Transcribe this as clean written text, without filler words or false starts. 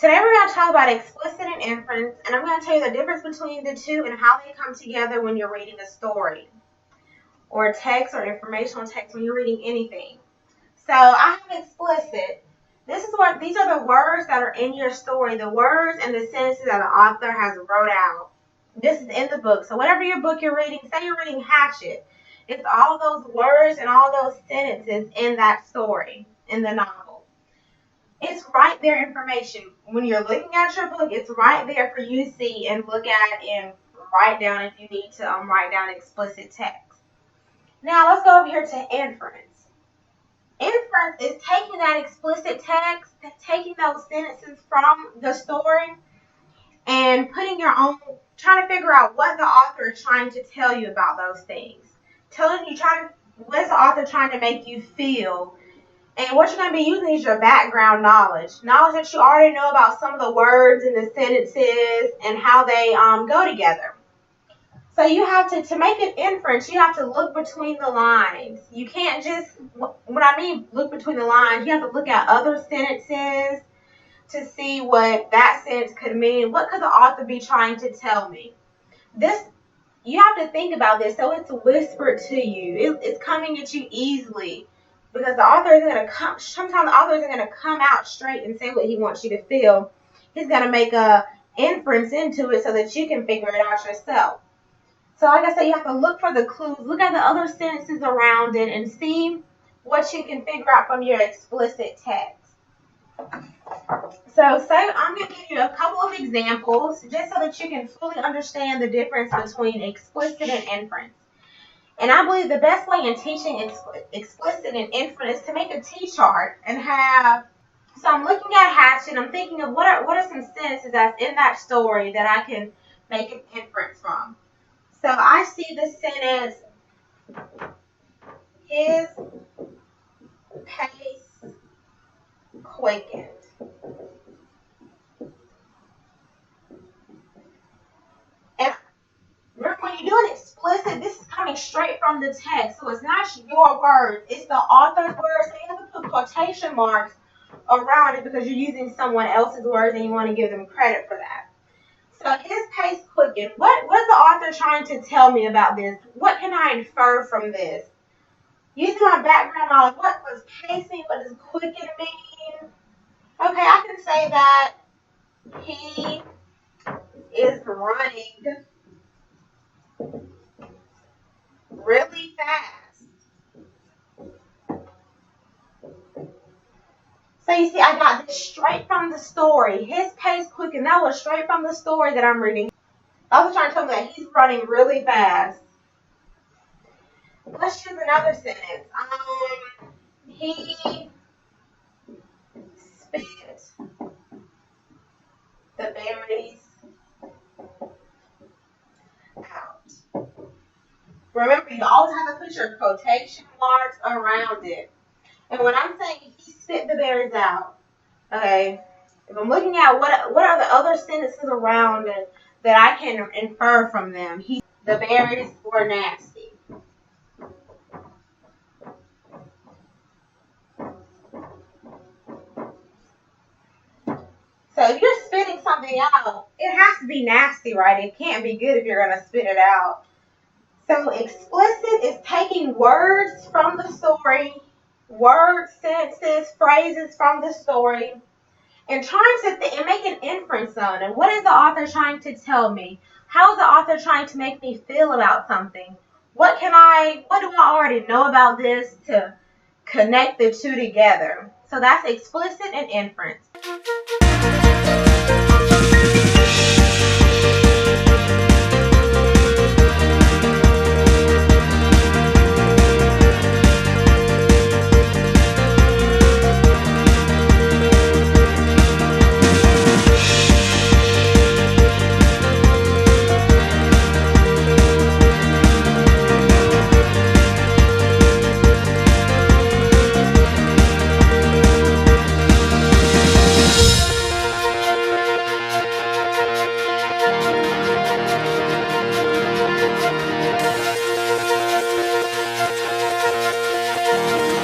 Today we're going to talk about explicit and inference, and I'm going to tell you the difference between the two and how they come together when you're reading a story or text or informational text when you're reading anything. So I have explicit. These are the words that are in your story, the words and the sentences that the author has wrote out. This is in the book. So whatever your book you're reading, say you're reading Hatchet, it's all those words and all those sentences in that story, in the novel. It's right there information. When you're looking at your book, it's right there for you to see and look at and write down if you need to write down explicit text. Now let's go over here to inference. Inference is taking that explicit text, taking those sentences from the story and putting your own, trying to figure out what the author is trying to tell you about those things. What is the author trying to make you feel? And what you're going to be using is your background knowledge that you already know about some of the words and the sentences and how they go together. So you have to make an inference, you have to look between the lines. You can't just, when I mean look between the lines, you have to look at other sentences to see what that sentence could mean. What could the author be trying to tell me? You have to think about this so it's whispered to you. It's coming at you easily. Because the author isn't going to come, sometimes the author isn't going to come out straight and say what he wants you to feel. He's going to make a inference into it so that you can figure it out yourself. So like I said, you have to look for the clues, look at the other sentences around it, and see what you can figure out from your explicit text. So say I'm going to give you a couple of examples just so that you can fully understand the difference between explicit and inference. And I believe the best way in teaching explicit and inference is to make a T-chart and have, so I'm looking at Hatchet, I'm thinking of what are some sentences that's in that story that I can make an inference from. So I see the sentence, his pace quickened. And remember, when you're doing explicit, this is coming straight from the text. So it's not your words, it's the author's words. So you have to put quotation marks around it because you're using someone else's words and you want to give them credit for that. So his pace quickened. What is the author trying to tell me about this? What can I infer from this? Using my background knowledge, what does pacing, what does quicken mean? Okay, I can say that he is running really fast. So you see, I got this straight from the story. His pace quickened. That was straight from the story that I'm reading. I was trying to tell me that he's running really fast. Let's choose another sentence. He spit the berries out. Remember, you always have to put your quotation marks around it. And when I'm saying he spit the berries out, okay, if I'm looking at what are the other sentences around it that I can infer from them, the berries were nasty. So if you're spitting something out, it has to be nasty, right? It can't be good if you're going to spit it out. So explicit is taking words from the story, words, sentences, phrases from the story, and trying to make an inference on it. What is the author trying to tell me? How is the author trying to make me feel about something? What do I already know about this to connect the two together? So that's explicit and inference.